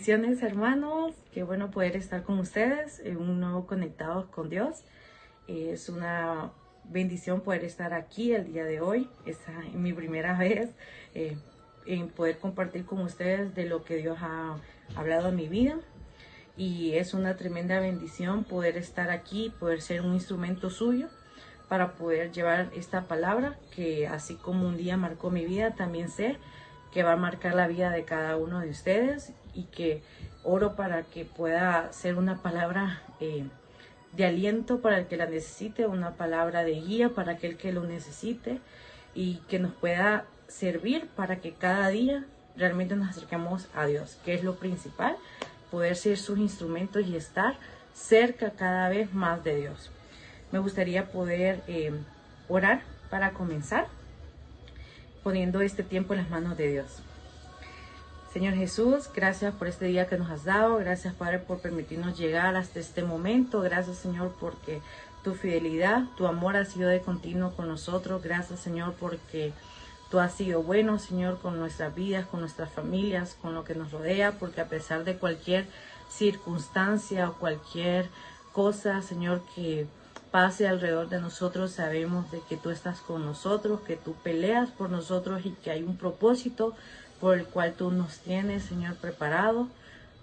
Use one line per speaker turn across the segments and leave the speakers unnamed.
Bendiciones, hermanos, qué bueno poder estar con ustedes en un nuevo Conectados con Dios. Es una bendición poder estar aquí el día de hoy. Es mi primera vez en poder compartir con ustedes de lo que Dios ha hablado a mi vida. Y es una tremenda bendición poder estar aquí, poder ser un instrumento suyo para poder llevar esta palabra que, así como un día marcó mi vida, también sé que va a marcar la vida de cada uno de ustedes, y que oro para que pueda ser una palabra de aliento para el que la necesite, una palabra de guía para aquel que lo necesite, y que nos pueda servir para que cada día realmente nos acerquemos a Dios, que es lo principal, poder ser sus instrumentos y estar cerca cada vez más de Dios. Me gustaría poder orar para comenzar, poniendo este tiempo en las manos de Dios. Señor Jesús, gracias por este día que nos has dado. Gracias, Padre, por permitirnos llegar hasta este momento. Gracias, Señor, porque tu fidelidad, tu amor ha sido de continuo con nosotros. Gracias, Señor, porque tú has sido bueno, Señor, con nuestras vidas, con nuestras familias, con lo que nos rodea, porque a pesar de cualquier circunstancia o cualquier cosa, Señor, que pase alrededor de nosotros, sabemos de que tú estás con nosotros, que tú peleas por nosotros y que hay un propósito por el cual tú nos tienes, Señor, preparado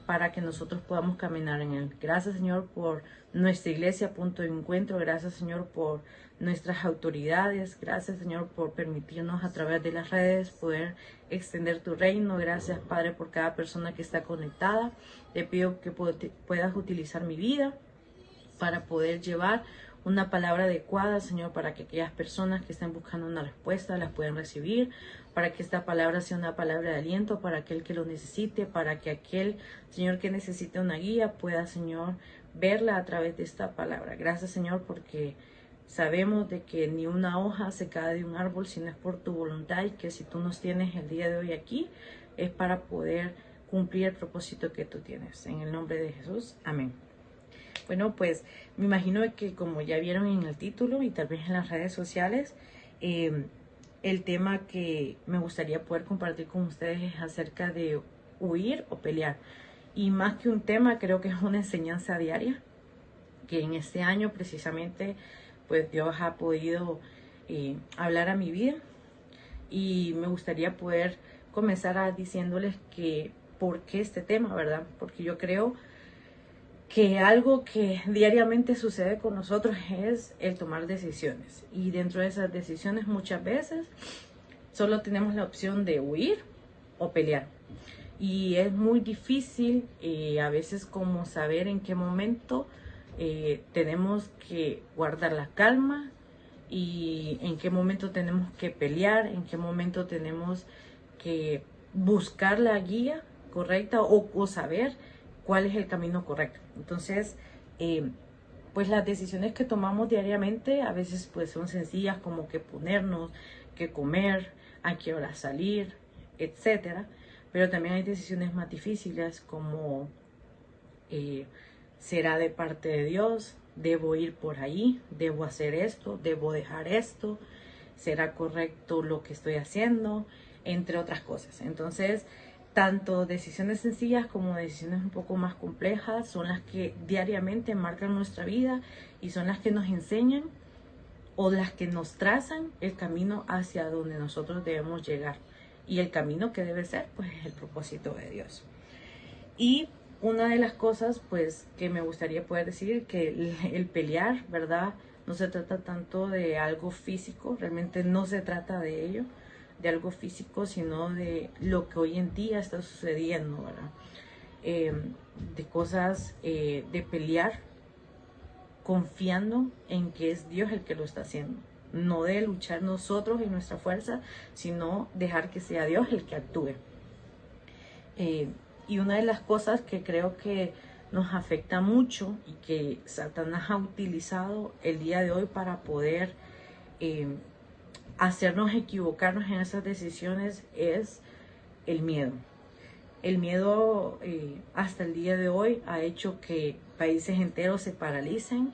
para que nosotros podamos caminar en él. Gracias, Señor, por nuestra iglesia, Punto de Encuentro. Gracias, Señor, por nuestras autoridades. Gracias, Señor, por permitirnos a través de las redes poder extender tu reino. Gracias, Padre, por cada persona que está conectada. Te pido que puedas utilizar mi vida para poder llevar una palabra adecuada, Señor, para que aquellas personas que estén buscando una respuesta las puedan recibir, para que esta palabra sea una palabra de aliento para aquel que lo necesite, para que aquel, Señor, que necesite una guía pueda, Señor, verla a través de esta palabra. Gracias, Señor, porque sabemos de que ni una hoja se cae de un árbol si no es por tu voluntad, y que si tú nos tienes el día de hoy aquí es para poder cumplir el propósito que tú tienes. En el nombre de Jesús, amén. Bueno, pues me imagino que, como ya vieron en el título y tal vez en las redes sociales, el tema que me gustaría poder compartir con ustedes es acerca de huir o pelear. Y más que un tema, creo que es una enseñanza diaria, que en este año precisamente pues Dios ha podido hablar a mi vida. Y me gustaría poder comenzar diciéndoles que por qué este tema, ¿verdad? Porque yo creo que algo que diariamente sucede con nosotros es el tomar decisiones, y dentro de esas decisiones muchas veces solo tenemos la opción de huir o pelear, y es muy difícil a veces como saber en qué momento tenemos que guardar la calma, y en qué momento tenemos que pelear, en qué momento tenemos que buscar la guía correcta o saber cuál es el camino correcto. Entonces, pues las decisiones que tomamos diariamente a veces pues son sencillas, como que ponernos, que comer, a qué hora salir, etcétera. Pero también hay decisiones más difíciles, como será de parte de Dios, debo ir por ahí, debo hacer esto, debo dejar esto, será correcto lo que estoy haciendo, entre otras cosas. Entonces, tanto decisiones sencillas como decisiones un poco más complejas son las que diariamente marcan nuestra vida, y son las que nos enseñan o las que nos trazan el camino hacia donde nosotros debemos llegar. Y el camino que debe ser, pues, es el propósito de Dios. Y una de las cosas, pues, que me gustaría poder decir, que el pelear, ¿verdad? No se trata tanto de algo físico, realmente no se trata de ello, de algo físico, sino de lo que hoy en día está sucediendo, ¿verdad? De cosas, de pelear confiando en que es Dios el que lo está haciendo. No de luchar nosotros en nuestra fuerza, sino dejar que sea Dios el que actúe. Y una de las cosas que creo que nos afecta mucho y que Satanás ha utilizado el día de hoy para poder hacernos equivocarnos en esas decisiones es el miedo. El miedo hasta el día de hoy ha hecho que países enteros se paralicen,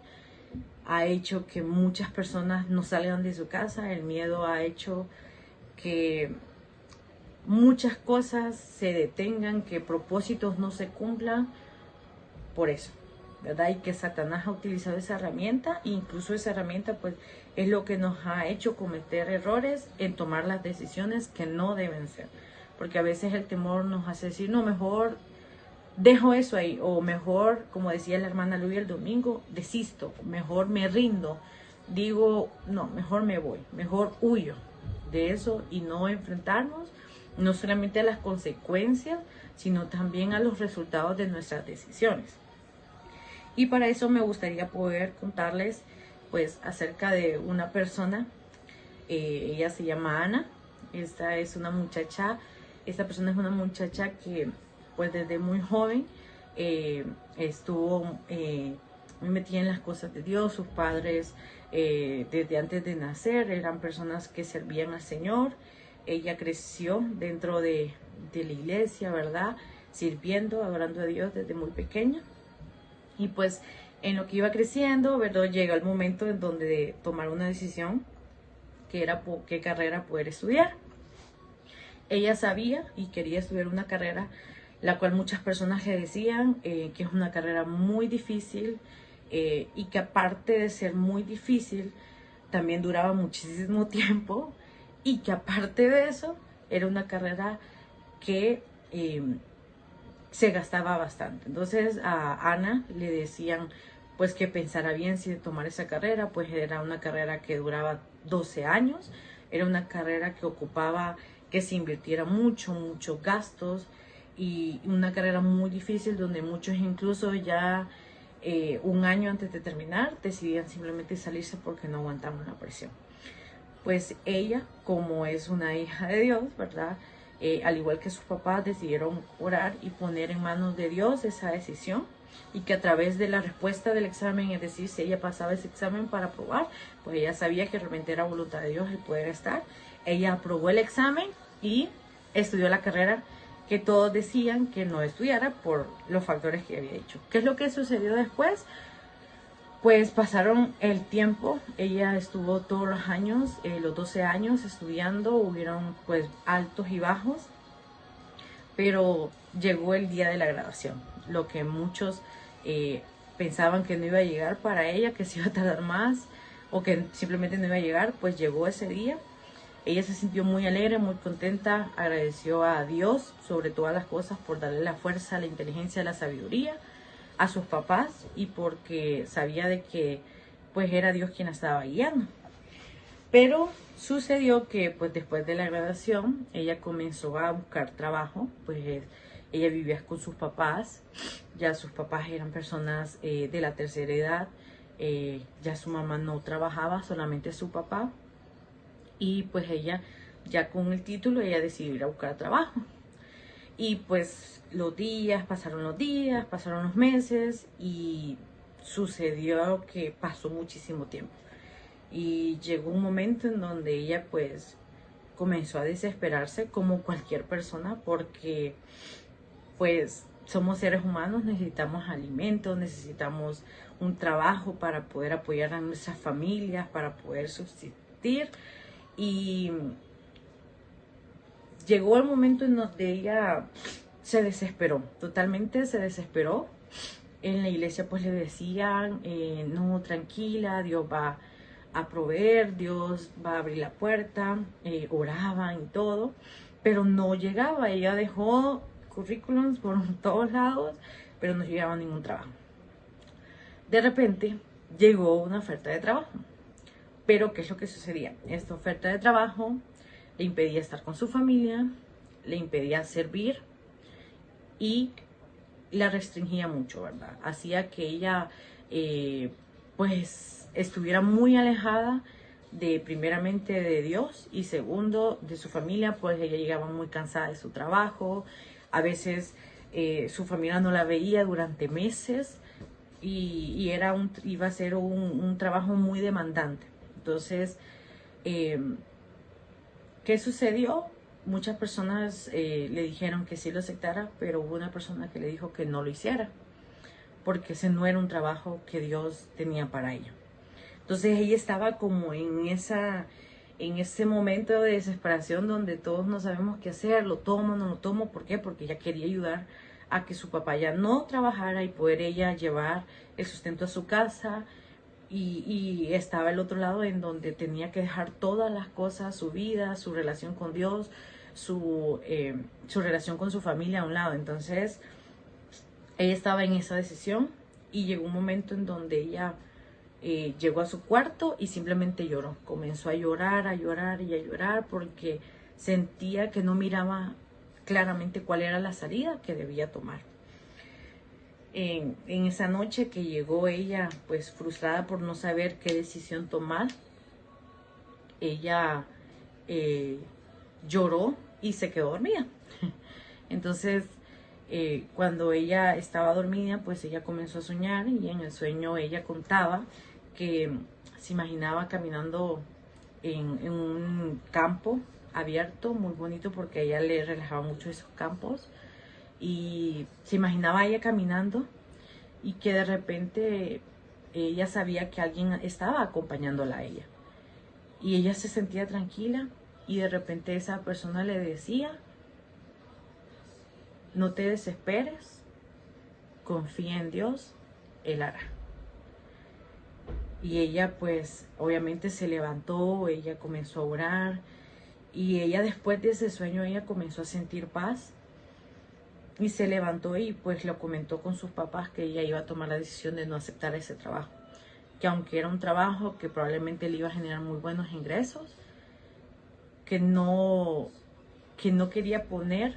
ha hecho que muchas personas no salgan de su casa. El miedo ha hecho que muchas cosas se detengan, que propósitos no se cumplan por eso, ¿verdad? Y que Satanás ha utilizado esa herramienta, e incluso esa herramienta pues es lo que nos ha hecho cometer errores en tomar las decisiones que no deben ser. Porque a veces el temor nos hace decir, no, mejor dejo eso ahí, o mejor, como decía la hermana Luis el domingo, desisto, mejor me rindo, digo, no, mejor me voy, mejor huyo de eso y no enfrentarnos no solamente a las consecuencias, sino también a los resultados de nuestras decisiones. Y para eso me gustaría poder contarles pues acerca de una persona. Ella se llama Ana. Esta persona es una muchacha que pues desde muy joven estuvo muy metida en las cosas de Dios. Sus padres desde antes de nacer eran personas que servían al Señor. Ella creció dentro de la iglesia, ¿verdad? Sirviendo, adorando a Dios desde muy pequeña. Y pues en lo que iba creciendo, ¿verdad? Llega el momento en donde de tomar una decisión, que era qué carrera poder estudiar. Ella sabía y quería estudiar una carrera, la cual muchas personas le decían que es una carrera muy difícil y que aparte de ser muy difícil, también duraba muchísimo tiempo y que aparte de eso, era una carrera que se gastaba bastante. Entonces a Ana le decían pues que pensara bien si de tomar esa carrera, pues era una carrera que duraba 12 años, era una carrera que ocupaba que se invirtiera muchos gastos y una carrera muy difícil donde muchos incluso ya un año antes de terminar decidían simplemente salirse porque no aguantaban la presión. Pues ella, como es una hija de Dios, ¿verdad? Al igual que sus papás, decidieron orar y poner en manos de Dios esa decisión, y que a través de la respuesta del examen, es decir, si ella pasaba ese examen para aprobar, pues ella sabía que realmente era voluntad de Dios el poder estar. Ella aprobó el examen y estudió la carrera que todos decían que no estudiara por los factores que había dicho. ¿Qué es lo que sucedió después? Pues pasaron el tiempo, ella estuvo todos los años, los 12 años estudiando, hubieron pues altos y bajos, pero llegó el día de la graduación, lo que muchos pensaban que no iba a llegar para ella, que se iba a tardar más o que simplemente no iba a llegar, pues llegó ese día. Ella se sintió muy alegre, muy contenta, agradeció a Dios sobre todas las cosas por darle la fuerza, la inteligencia, la sabiduría a sus papás, y porque sabía de que pues era Dios quien la estaba guiando. Pero sucedió que pues después de la graduación ella comenzó a buscar trabajo. Pues ella vivía con sus papás, ya sus papás eran personas de la tercera edad, ya su mamá no trabajaba, solamente su papá, y pues ella ya con el título ella decidió ir a buscar trabajo. Y pues pasaron los meses y sucedió que pasó muchísimo tiempo. Y llegó un momento en donde ella pues comenzó a desesperarse como cualquier persona, porque pues somos seres humanos, necesitamos alimentos, necesitamos un trabajo para poder apoyar a nuestras familias, para poder subsistir. Y llegó el momento en donde ella se desesperó, totalmente se desesperó. En la iglesia pues le decían, no, tranquila, Dios va a proveer, Dios va a abrir la puerta, oraban y todo, pero no llegaba. Ella dejó currículums por todos lados, pero no llegaba a ningún trabajo. De repente llegó una oferta de trabajo, pero ¿qué es lo que sucedía? Esta oferta de trabajo le impedía estar con su familia, le impedía servir y la restringía mucho, ¿verdad? Hacía que ella pues estuviera muy alejada de, primeramente, de Dios, y segundo de su familia. Pues ella llegaba muy cansada de su trabajo, a veces su familia no la veía durante meses, y iba a ser un trabajo muy demandante. Entonces, ¿qué sucedió? Muchas personas le dijeron que sí lo aceptara, pero hubo una persona que le dijo que no lo hiciera, porque ese no era un trabajo que Dios tenía para ella. Entonces ella estaba como en en ese momento de desesperación donde todos no sabemos qué hacer, lo tomo, no lo tomo, ¿por qué? Porque ella quería ayudar a que su papá ya no trabajara y poder ella llevar el sustento a su casa, y estaba el otro lado en donde tenía que dejar todas las cosas, su vida, su relación con Dios, su relación con su familia a un lado. Entonces ella estaba en esa decisión y llegó un momento en donde ella llegó a su cuarto y simplemente lloró. Comenzó a llorar y a llorar porque sentía que no miraba claramente cuál era la salida que debía tomar. En esa noche que llegó ella, pues frustrada por no saber qué decisión tomar, ella lloró y se quedó dormida. Entonces, cuando ella estaba dormida, pues ella comenzó a soñar, y en el sueño ella contaba que se imaginaba caminando en un campo abierto, muy bonito, porque a ella le relajaba mucho esos campos, y se imaginaba ella caminando y que de repente ella sabía que alguien estaba acompañándola a ella, y ella se sentía tranquila, y de repente esa persona le decía: no te desesperes, confía en Dios, Él hará. Y ella pues obviamente se levantó, ella comenzó a orar, y ella después de ese sueño ella comenzó a sentir paz, y se levantó y pues lo comentó con sus papás que ella iba a tomar la decisión de no aceptar ese trabajo, que aunque era un trabajo que probablemente le iba a generar muy buenos ingresos, que no quería poner,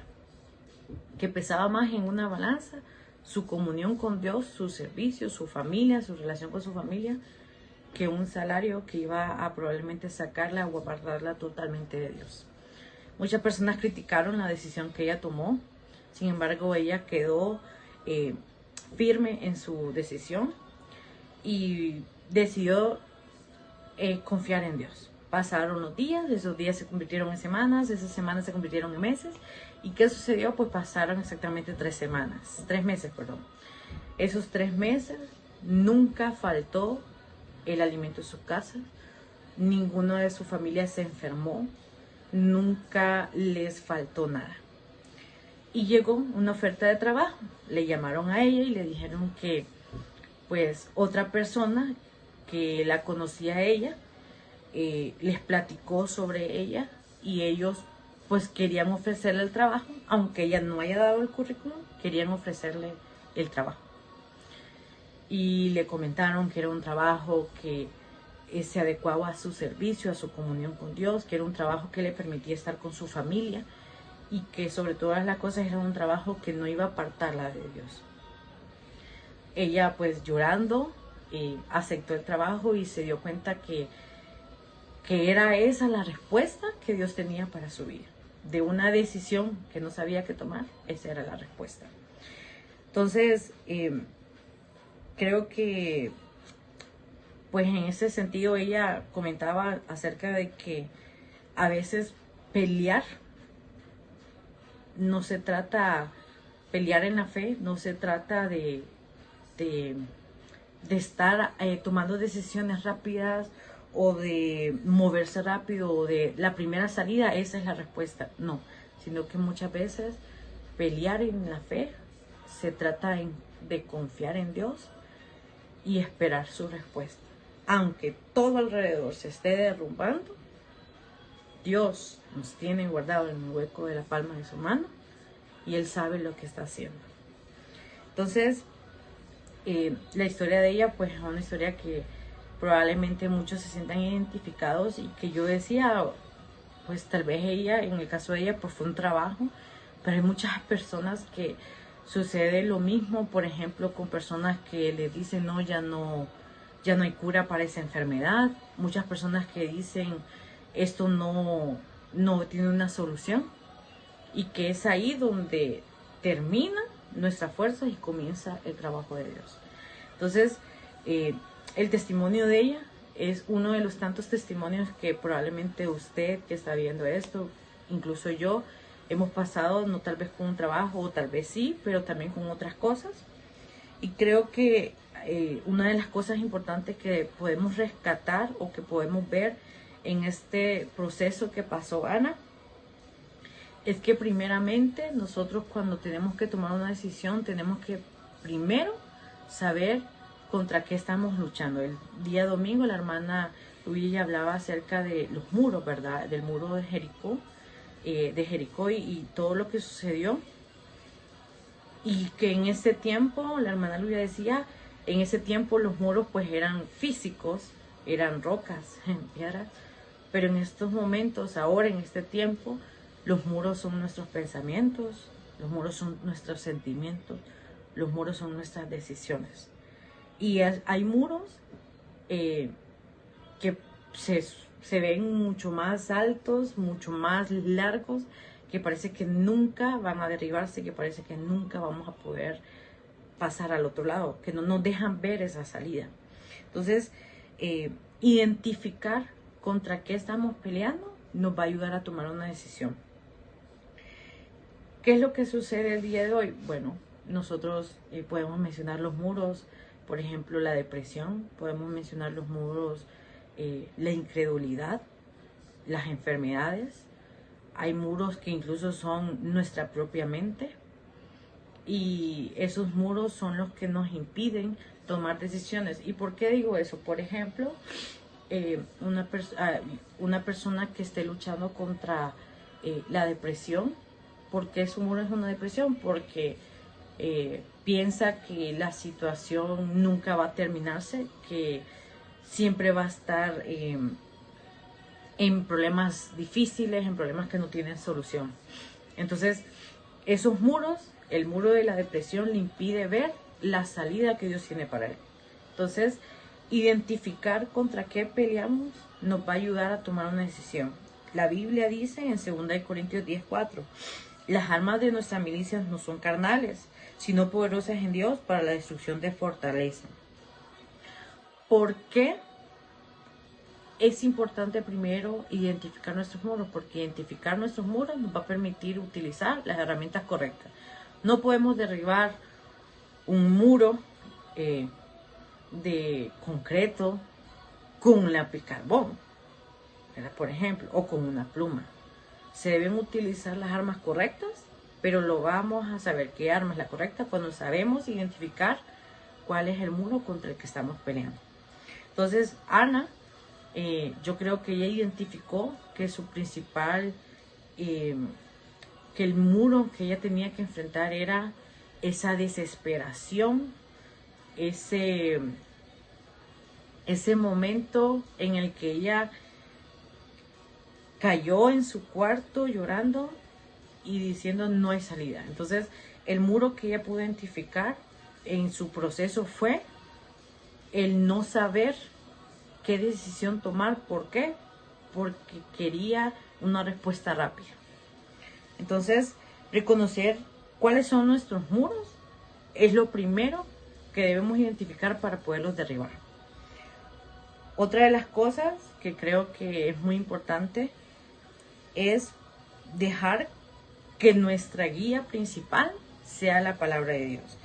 que pesaba más en una balanza su comunión con Dios, su servicio, su familia, su relación con su familia, que un salario que iba a probablemente sacarla o apartarla totalmente de Dios. Muchas personas criticaron la decisión que ella tomó, sin embargo ella quedó firme en su decisión y decidió confiar en Dios. Pasaron los días, esos días se convirtieron en semanas, esas semanas se convirtieron en meses. ¿Y qué sucedió? Pues pasaron exactamente 3 meses, perdón. Esos 3 meses nunca faltó el alimento en su casa, ninguno de su familia se enfermó, nunca les faltó nada. Y llegó una oferta de trabajo, le llamaron a ella y le dijeron que pues otra persona que la conocía a ella les platicó sobre ella, y ellos pues querían ofrecerle el trabajo, aunque ella no haya dado el currículum, querían ofrecerle el trabajo. Y le comentaron que era un trabajo que se adecuaba a su servicio, a su comunión con Dios, que era un trabajo que le permitía estar con su familia, y que sobre todas las cosas era un trabajo que no iba a apartarla de Dios. Ella pues llorando aceptó el trabajo y se dio cuenta que era esa la respuesta que Dios tenía para su vida. De una decisión que no sabía qué tomar, esa era la respuesta. Entonces, creo que pues en ese sentido ella comentaba acerca de que a veces pelear no se trata, pelear en la fe no se trata de estar tomando decisiones rápidas, o de moverse rápido, o de la primera salida, esa es la respuesta. No, sino que muchas veces pelear en la fe se trata de confiar en Dios y esperar su respuesta. Aunque todo alrededor se esté derrumbando, Dios nos tiene guardado en el hueco de la palma de su mano, y Él sabe lo que está haciendo. Entonces, la historia de ella pues es una historia que probablemente muchos se sientan identificados, y que yo decía, pues tal vez ella, en el caso de ella, pues fue un trabajo, pero hay muchas personas que sucede lo mismo, por ejemplo, con personas que le dicen, no, ya no hay cura para esa enfermedad, muchas personas que dicen, esto no tiene una solución, y que es ahí donde termina nuestra fuerza y comienza el trabajo de Dios. Entonces, el testimonio de ella es uno de los tantos testimonios que probablemente usted que está viendo esto, incluso yo, hemos pasado, no tal vez con un trabajo, o tal vez sí, pero también con otras cosas. Y creo que una de las cosas importantes que podemos rescatar, o que podemos ver, en este proceso que pasó Ana, es que primeramente nosotros cuando tenemos que tomar una decisión tenemos que primero saber contra qué estamos luchando. El día domingo la hermana Luis hablaba acerca de los muros, ¿verdad? Del muro de Jericó y todo lo que sucedió. Y que en ese tiempo, la hermana Luis decía, en ese tiempo los muros pues eran físicos, eran rocas, piedras. Pero en estos momentos, ahora en este tiempo, los muros son nuestros pensamientos, los muros son nuestros sentimientos, los muros son nuestras decisiones. Y hay muros que se ven mucho más altos, mucho más largos, que parece que nunca van a derribarse, que parece que nunca vamos a poder pasar al otro lado, que no nos dejan ver esa salida. Entonces, identificar contra qué estamos peleando nos va a ayudar a tomar una decisión. ¿Qué es lo que sucede el día de hoy? Bueno, nosotros podemos mencionar los muros, por ejemplo, la depresión, podemos mencionar los muros, la incredulidad, las enfermedades. Hay muros que incluso son nuestra propia mente y esos muros son los que nos impiden tomar decisiones. ¿Y por qué digo eso? Por ejemplo, una persona que esté luchando contra la depresión. ¿Por qué su muro es una depresión? Porque piensa que la situación nunca va a terminarse, que siempre va a estar en problemas difíciles, en problemas que no tienen solución. Entonces, esos muros, el muro de la depresión le impide ver la salida que Dios tiene para él. Entonces, identificar contra qué peleamos nos va a ayudar a tomar una decisión. La Biblia dice en 2 Corintios 10:4, las armas de nuestras milicias no son carnales, sino poderosas en Dios para la destrucción de fortaleza. ¿Por qué es importante primero identificar nuestros muros? Porque identificar nuestros muros nos va a permitir utilizar las herramientas correctas. No podemos derribar un muro de concreto con un lápiz carbón, ¿verdad? Por ejemplo, o con una pluma. Se deben utilizar las armas correctas, pero lo vamos a saber qué arma es la correcta cuando sabemos identificar cuál es el muro contra el que estamos peleando. Entonces, Ana, yo creo que ella identificó que su principal, que el muro que ella tenía que enfrentar era esa desesperación, ese momento en el que ella cayó en su cuarto llorando y diciendo no hay salida. Entonces, el muro que ella pudo identificar en su proceso fue el no saber qué decisión tomar. ¿Por qué? Porque quería una respuesta rápida. Entonces, reconocer cuáles son nuestros muros es lo primero que debemos identificar para poderlos derribar. Otra de las cosas que creo que es muy importante es dejar que nuestra guía principal sea la palabra de Dios.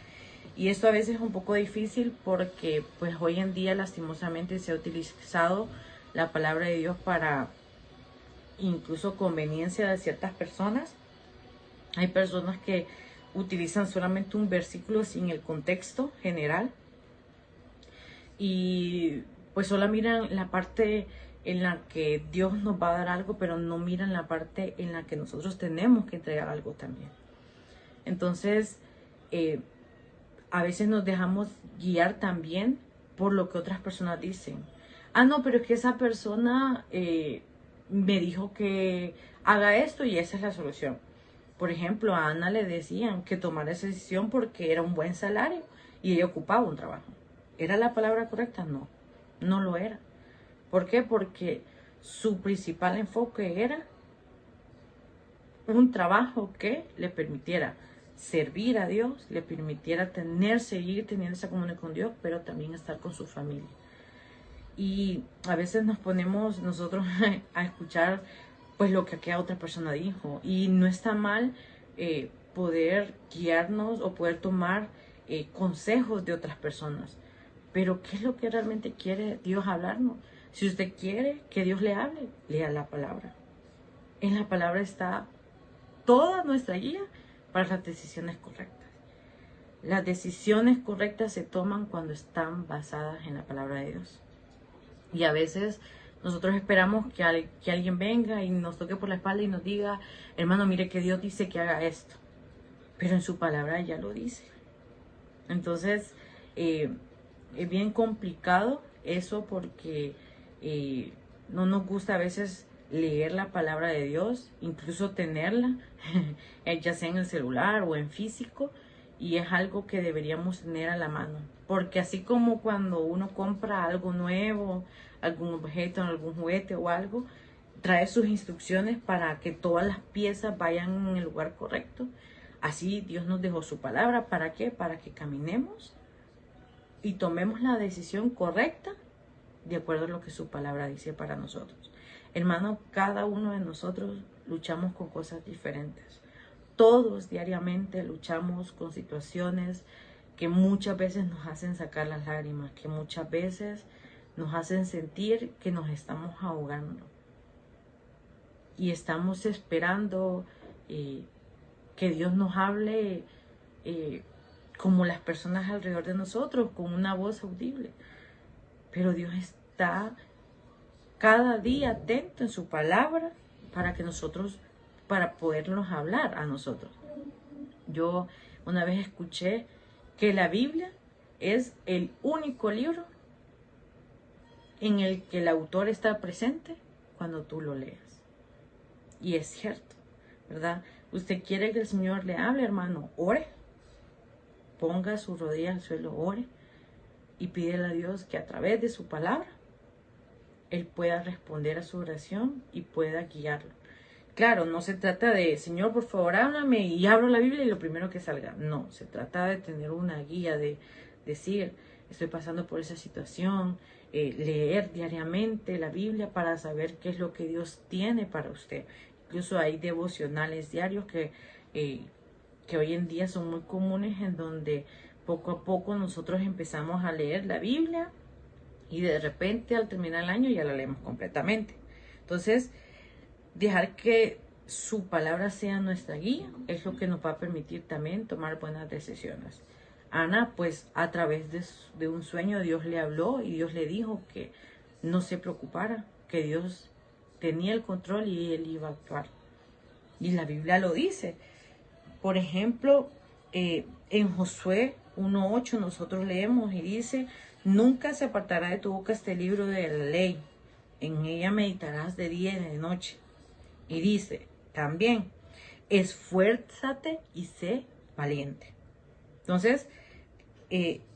Y esto a veces es un poco difícil porque pues hoy en día lastimosamente se ha utilizado la palabra de Dios para incluso conveniencia de ciertas personas. Hay personas que utilizan solamente un versículo sin el contexto general y pues solo miran la parte en la que Dios nos va a dar algo, pero no miran la parte en la que nosotros tenemos que entregar algo también. Entonces, a veces nos dejamos guiar también por lo que otras personas dicen. Ah, no, pero es que esa persona me dijo que haga esto y esa es la solución. Por ejemplo, a Ana le decían que tomara esa decisión porque era un buen salario y ella ocupaba un trabajo. ¿Era la palabra correcta? No, no lo era. ¿Por qué? Porque su principal enfoque era un trabajo que le permitiera servir a Dios, le permitiera seguir teniendo esa comunión con Dios, pero también estar con su familia. Y a veces nos ponemos nosotros a escuchar pues lo que aquella otra persona dijo. Y no está mal poder guiarnos o poder tomar consejos de otras personas. Pero ¿qué es lo que realmente quiere Dios hablarnos? Si usted quiere que Dios le hable, lea la palabra. En la palabra está toda nuestra guía para las decisiones correctas. Las decisiones correctas se toman cuando están basadas en la palabra de Dios. Y a veces nosotros esperamos que alguien venga y nos toque por la espalda y nos diga, hermano, mire que Dios dice que haga esto. Pero en su palabra ya lo dice. Entonces, es bien complicado eso porque no nos gusta a veces leer la palabra de Dios, incluso tenerla, ya sea en el celular o en físico, y es algo que deberíamos tener a la mano. Porque así como cuando uno compra algo nuevo, algún objeto, algún juguete o algo, trae sus instrucciones para que todas las piezas vayan en el lugar correcto. Así Dios nos dejó su palabra. ¿Para qué? Para que caminemos y tomemos la decisión correcta de acuerdo a lo que su palabra dice para nosotros. Hermano, cada uno de nosotros luchamos con cosas diferentes. Todos diariamente luchamos con situaciones que muchas veces nos hacen sacar las lágrimas, que muchas veces nos hacen sentir que nos estamos ahogando. Y estamos esperando que Dios nos hable como las personas alrededor de nosotros, con una voz audible. Pero Dios está cada día atento en su palabra para podernos hablar a nosotros. Yo una vez escuché que la Biblia es el único libro en el que el autor está presente cuando tú lo leas. Y es cierto, ¿verdad? Usted quiere que el Señor le hable, hermano, ore. Ponga su rodilla al suelo, ore. Y pídele a Dios que a través de su palabra, Él pueda responder a su oración y pueda guiarlo. Claro, no se trata de, Señor, por favor, háblame y abro la Biblia y lo primero que salga. No, se trata de tener una guía, de decir, estoy pasando por esa situación, leer diariamente la Biblia para saber qué es lo que Dios tiene para usted. Incluso hay devocionales diarios que hoy en día son muy comunes, en donde poco a poco nosotros empezamos a leer la Biblia y de repente al terminar el año ya la leemos completamente. Entonces, dejar que su palabra sea nuestra guía es lo que nos va a permitir también tomar buenas decisiones. Ana, pues a través de un sueño Dios le habló y Dios le dijo que no se preocupara, que Dios tenía el control y Él iba a actuar. Y la Biblia lo dice. Por ejemplo, en Josué 1:8 nosotros leemos y dice, nunca se apartará de tu boca este libro de la ley, en ella meditarás de día y de noche. Y dice también, esfuérzate y sé valiente. Entonces,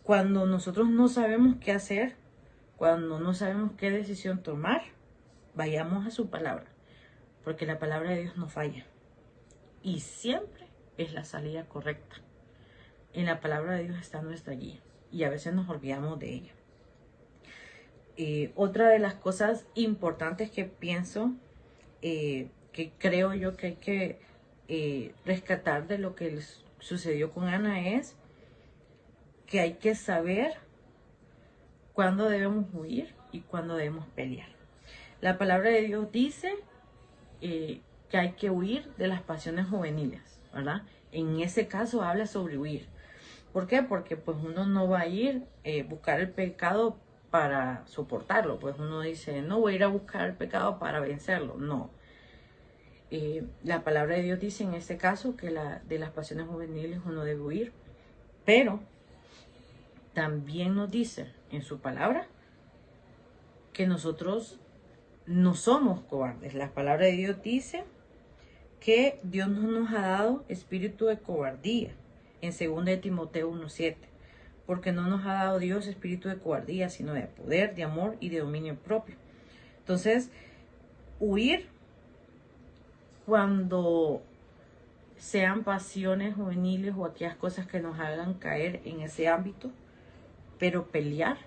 cuando nosotros no sabemos qué hacer, cuando no sabemos qué decisión tomar, vayamos a su palabra, porque la palabra de Dios no falla. Y siempre es la salida correcta. En la palabra de Dios está nuestra guía y a veces nos olvidamos de ella. Otra de las cosas importantes que pienso, que creo yo que hay que rescatar de lo que les sucedió con Ana, es que hay que saber cuándo debemos huir y cuándo debemos pelear. La palabra de Dios dice que hay que huir de las pasiones juveniles, ¿verdad? En ese caso habla sobre huir. ¿Por qué? Porque pues uno no va a ir a buscar el pecado para soportarlo. Pues uno dice, no voy a ir a buscar el pecado para vencerlo. No. La palabra de Dios dice en este caso que de las pasiones juveniles uno debe huir. Pero también nos dice en su palabra que nosotros no somos cobardes. La palabra de Dios dice que Dios no nos ha dado espíritu de cobardía, en 2 Timoteo 1:7, porque no nos ha dado Dios espíritu de cobardía, sino de poder, de amor y de dominio propio. Entonces, huir cuando sean pasiones juveniles o aquellas cosas que nos hagan caer en ese ámbito, pero pelear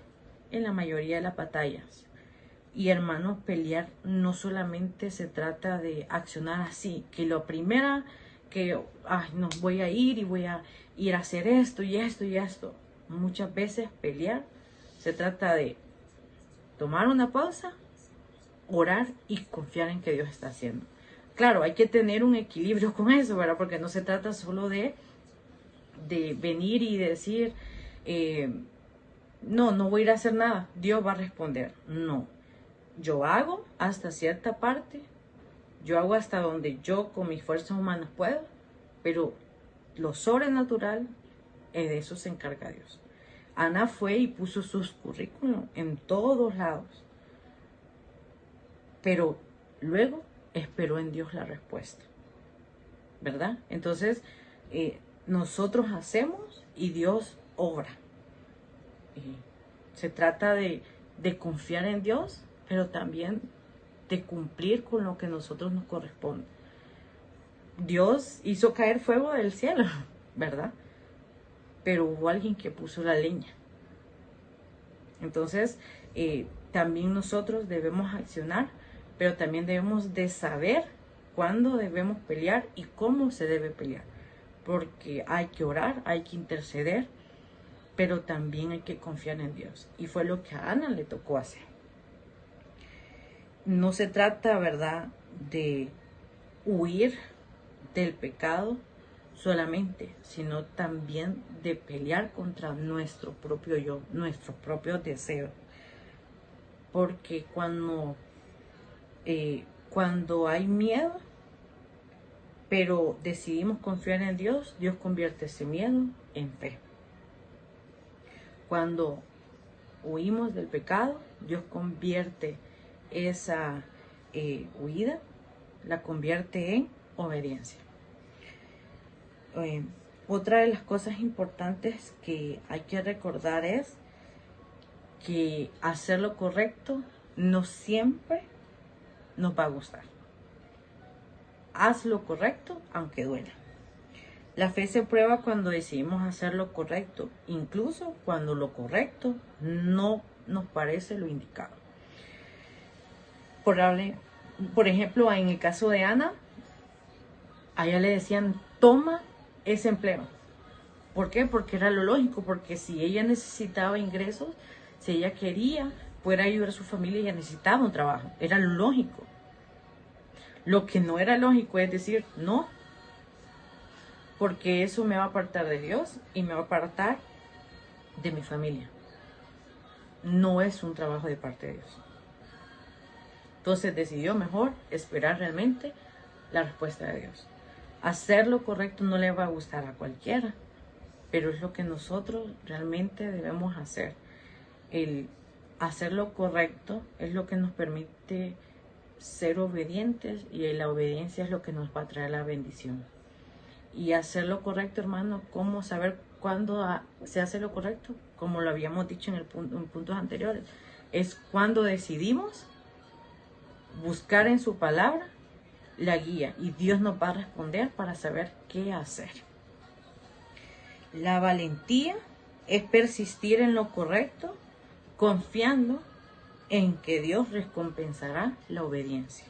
en la mayoría de las batallas. Y hermanos, pelear no solamente se trata de accionar así, que lo primera que, no, voy a ir y voy a ir a hacer esto y esto y esto. Muchas veces pelear se trata de tomar una pausa, orar y confiar en que Dios está haciendo. Claro, hay que tener un equilibrio con eso, ¿verdad? Porque no se trata solo de venir y decir, no voy a ir a hacer nada, Dios va a responder. No, yo hago hasta cierta parte, yo hago hasta donde yo con mis fuerzas humanas puedo, pero lo sobrenatural, de eso se encarga Dios. Ana fue y puso sus currículum en todos lados, pero luego esperó en Dios la respuesta, ¿verdad? Entonces, nosotros hacemos y Dios obra. Se trata de confiar en Dios, pero también de cumplir con lo que a nosotros nos corresponde. Dios hizo caer fuego del cielo, ¿verdad? Pero hubo alguien que puso la leña. Entonces, también nosotros debemos accionar, pero también debemos de saber cuándo debemos pelear y cómo se debe pelear. Porque hay que orar, hay que interceder, pero también hay que confiar en Dios. Y fue lo que a Ana le tocó hacer. No se trata, ¿verdad?, de huir del pecado solamente, sino también de pelear contra nuestro propio yo, nuestros propios deseos. Porque cuando hay miedo, pero decidimos confiar en Dios, Dios convierte ese miedo en fe. Cuando huimos del pecado, Dios convierte esa huida, la convierte en obediencia. Otra de las cosas importantes que hay que recordar es que hacer lo correcto no siempre nos va a gustar. Haz lo correcto aunque duela. La fe se prueba cuando decidimos hacer lo correcto, incluso cuando lo correcto no nos parece lo indicado. Por ejemplo, en el caso de Ana, a ella le decían, toma ese empleo. ¿Por qué? Porque era lo lógico, porque si ella necesitaba ingresos, si ella quería poder ayudar a su familia, ella necesitaba un trabajo. Era lo lógico. Lo que no era lógico es decir, no, porque eso me va a apartar de Dios y me va a apartar de mi familia. No es un trabajo de parte de Dios. Entonces decidió mejor esperar realmente la respuesta de Dios. Hacer lo correcto no le va a gustar a cualquiera, pero es lo que nosotros realmente debemos hacer. El hacer lo correcto es lo que nos permite ser obedientes y la obediencia es lo que nos va a traer la bendición. Y hacer lo correcto, hermano, ¿cómo saber cuándo se hace lo correcto? Como lo habíamos dicho en puntos anteriores, es cuando decidimos buscar en su palabra la guía y Dios nos va a responder para saber qué hacer. La valentía es persistir en lo correcto, confiando en que Dios recompensará la obediencia.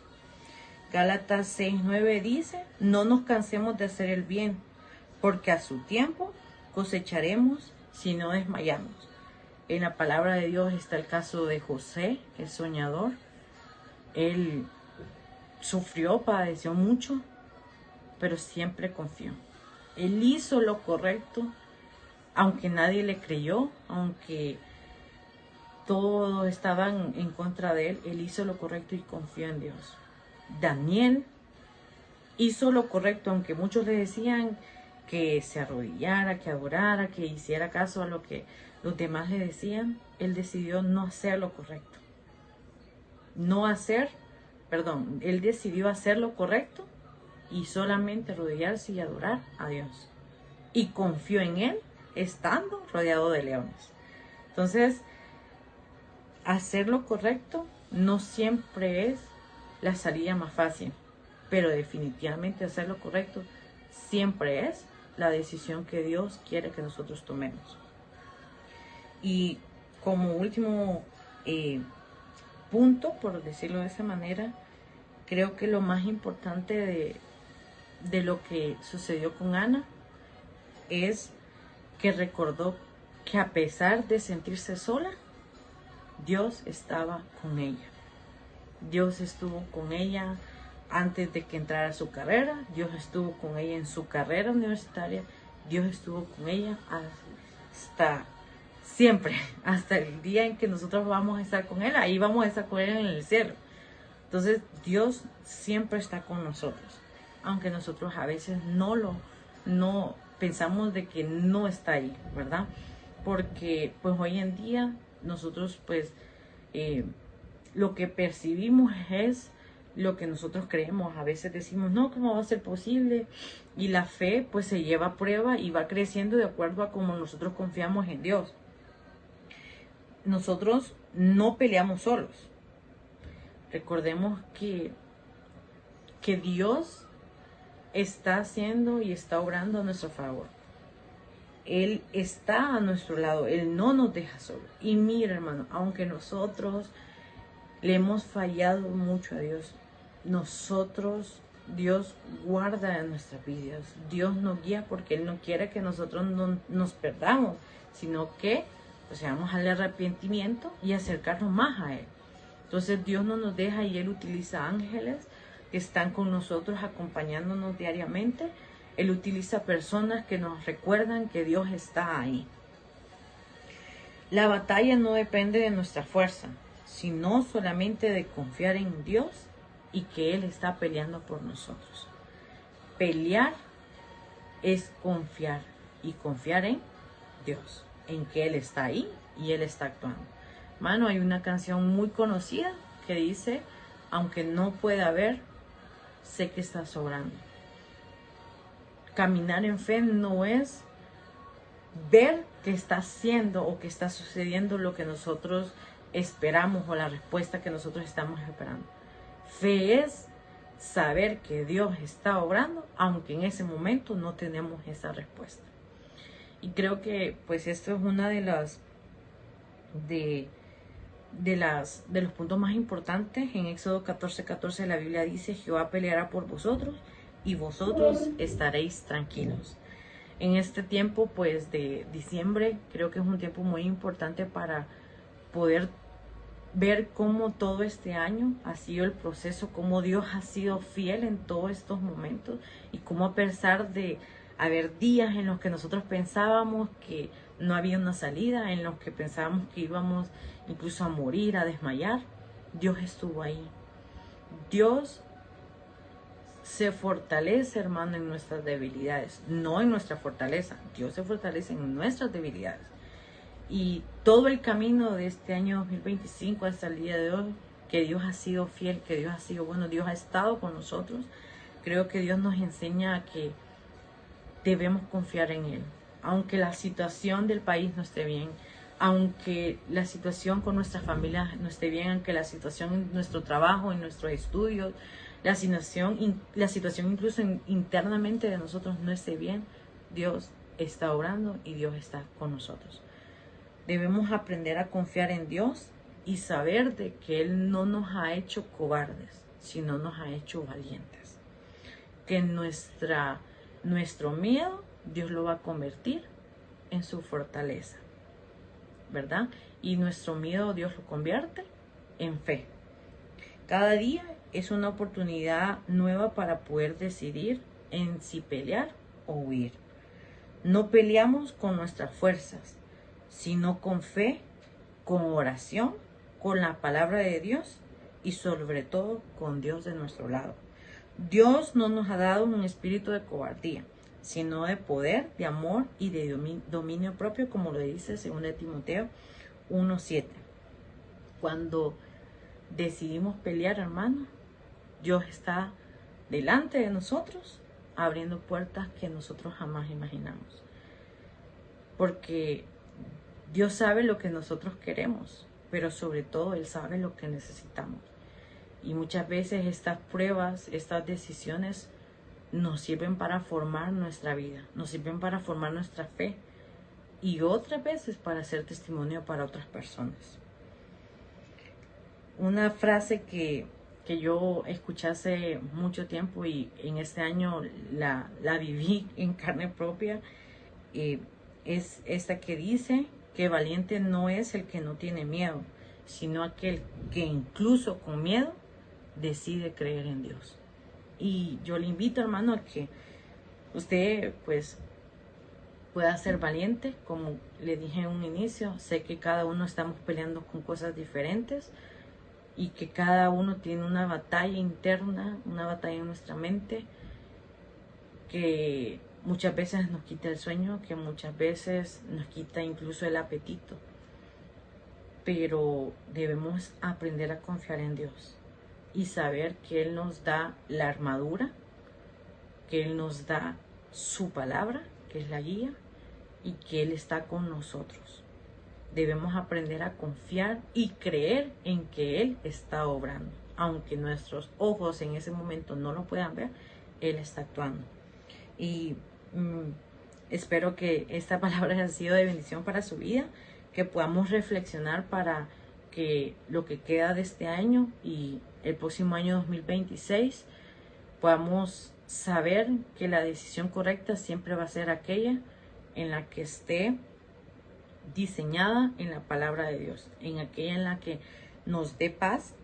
Gálatas 6:9 dice, no nos cansemos de hacer el bien, porque a su tiempo cosecharemos si no desmayamos. En la palabra de Dios está el caso de José, el soñador. Él sufrió, padeció mucho, pero siempre confió. Él hizo lo correcto, aunque nadie le creyó, aunque todos estaban en contra de él. Él hizo lo correcto y confió en Dios. Daniel hizo lo correcto, aunque muchos le decían que se arrodillara, que adorara, que hiciera caso a lo que los demás le decían. Él decidió no hacer lo correcto. Él decidió hacer lo correcto y solamente arrodillarse y adorar a Dios. Y confió en Él estando rodeado de leones. Entonces, hacer lo correcto no siempre es la salida más fácil, pero definitivamente hacer lo correcto siempre es la decisión que Dios quiere que nosotros tomemos. Y como último punto, por decirlo de esa manera, creo que lo más importante de lo que sucedió con Ana es que recordó que a pesar de sentirse sola, Dios estaba con ella. Dios estuvo con ella antes de que entrara a su carrera. Dios estuvo con ella en su carrera universitaria. Dios estuvo con ella hasta siempre, hasta el día en que nosotros vamos a estar con Él. Ahí vamos a estar con Él en el cielo. Entonces Dios siempre está con nosotros, aunque nosotros a veces no pensamos de que no está ahí, ¿verdad? Porque pues hoy en día nosotros pues lo que percibimos es lo que nosotros creemos. A veces decimos, no, ¿cómo va a ser posible? Y la fe pues se lleva a prueba y va creciendo de acuerdo a cómo nosotros confiamos en Dios. Nosotros no peleamos solos. Recordemos que Dios está haciendo y está obrando a nuestro favor. Él está a nuestro lado, Él no nos deja solos. Y mira, hermano, aunque nosotros le hemos fallado mucho a Dios, Dios guarda nuestras vidas. Dios nos guía porque Él no quiere que nosotros no nos perdamos, sino que vamos al arrepentimiento y acercarnos más a Él. Entonces Dios no nos deja y Él utiliza ángeles que están con nosotros acompañándonos diariamente. Él utiliza personas que nos recuerdan que Dios está ahí. La batalla no depende de nuestra fuerza, sino solamente de confiar en Dios y que Él está peleando por nosotros. Pelear es confiar y confiar en Dios, en que Él está ahí y Él está actuando. Mano, hay una canción muy conocida que dice, aunque no pueda ver, sé que está sobrando. Caminar en fe no es ver que está haciendo o que está sucediendo lo que nosotros esperamos o la respuesta que nosotros estamos esperando. Fe es saber que Dios está obrando, aunque en ese momento no tenemos esa respuesta. Y creo que pues esto es una de los puntos más importantes. En Éxodo 14:14 la Biblia dice, Jehová peleará por vosotros y vosotros estaréis tranquilos. En este tiempo pues de diciembre creo que es un tiempo muy importante para poder ver cómo todo este año ha sido el proceso, cómo Dios ha sido fiel en todos estos momentos y cómo a pesar de haber días en los que nosotros pensábamos que no había una salida, en los que pensábamos que íbamos incluso a morir, a desmayar, Dios estuvo ahí. Dios se fortalece, hermano, en nuestras debilidades, no en nuestra fortaleza. Dios se fortalece en nuestras debilidades. Y todo el camino de este año 2025 hasta el día de hoy, que Dios ha sido fiel, que Dios ha sido bueno, Dios ha estado con nosotros. Creo que Dios nos enseña a que debemos confiar en Él. Aunque la situación del país no esté bien, aunque la situación con nuestra familia no esté bien, aunque la situación en nuestro trabajo, en nuestros estudios, la situación incluso internamente de nosotros no esté bien, Dios está obrando y Dios está con nosotros. Debemos aprender a confiar en Dios y saber de que Él no nos ha hecho cobardes, sino nos ha hecho valientes. Que nuestro miedo, Dios lo va a convertir en su fortaleza, ¿verdad? Y nuestro miedo, Dios lo convierte en fe. Cada día es una oportunidad nueva para poder decidir en si pelear o huir. No peleamos con nuestras fuerzas, sino con fe, con oración, con la palabra de Dios y sobre todo con Dios de nuestro lado. Dios no nos ha dado un espíritu de cobardía, sino de poder, de amor y de dominio propio, como lo dice 2 Timoteo 1:7. Cuando decidimos pelear, hermano, Dios está delante de nosotros, abriendo puertas que nosotros jamás imaginamos. Porque Dios sabe lo que nosotros queremos, pero sobre todo Él sabe lo que necesitamos. Y muchas veces estas pruebas, estas decisiones nos sirven para formar nuestra vida, nos sirven para formar nuestra fe y otras veces para ser testimonio para otras personas. Una frase que yo escuché hace mucho tiempo y en este año la viví en carne propia, es esta que dice que valiente no es el que no tiene miedo, sino aquel que incluso con miedo decide creer en Dios. Y yo le invito, hermano, a que usted pues pueda ser valiente. Como le dije en un inicio, sé que cada uno estamos peleando con cosas diferentes y que cada uno tiene una batalla interna, una batalla en nuestra mente que muchas veces nos quita el sueño, que muchas veces nos quita incluso el apetito. Pero debemos aprender a confiar en Dios y saber que Él nos da la armadura, que Él nos da su palabra, que es la guía, y que Él está con nosotros. Debemos aprender a confiar y creer en que Él está obrando. Aunque nuestros ojos en ese momento no lo puedan ver, Él está actuando. Y espero que esta palabra haya sido de bendición para su vida, que podamos reflexionar para que lo que queda de este año y el próximo año 2026 podamos saber que la decisión correcta siempre va a ser aquella en la que esté diseñada en la palabra de Dios, en aquella en la que nos dé paz,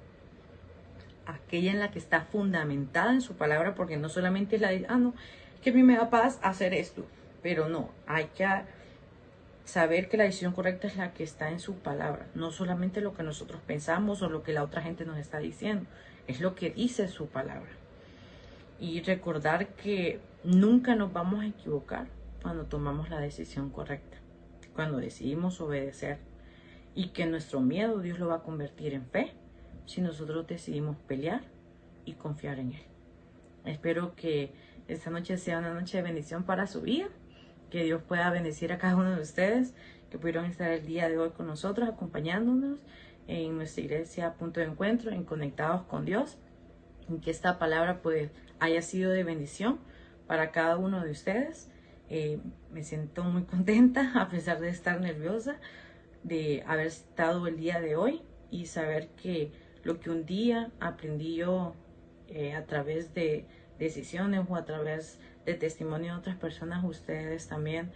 aquella en la que está fundamentada en su palabra, porque no solamente es la de, no, que a mí me da paz hacer esto, pero no, hay que saber que la decisión correcta es la que está en su palabra, no solamente lo que nosotros pensamos o lo que la otra gente nos está diciendo, es lo que dice su palabra. Y recordar que nunca nos vamos a equivocar cuando tomamos la decisión correcta, cuando decidimos obedecer, y que nuestro miedo Dios lo va a convertir en fe si nosotros decidimos pelear y confiar en Él. Espero que esta noche sea una noche de bendición para su vida, que Dios pueda bendecir a cada uno de ustedes que pudieron estar el día de hoy con nosotros, acompañándonos en nuestra iglesia Punto de Encuentro, en Conectados con Dios, y que esta palabra pues haya sido de bendición para cada uno de ustedes. Me siento muy contenta a pesar de estar nerviosa de haber estado el día de hoy y saber que lo que un día aprendí yo a través de decisiones o a través de testimonio de otras personas, ustedes también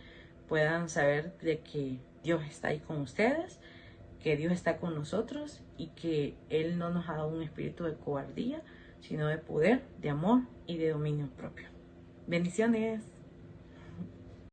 puedan saber de que Dios está ahí con ustedes, que Dios está con nosotros y que Él no nos ha dado un espíritu de cobardía, sino de poder, de amor y de dominio propio. Bendiciones.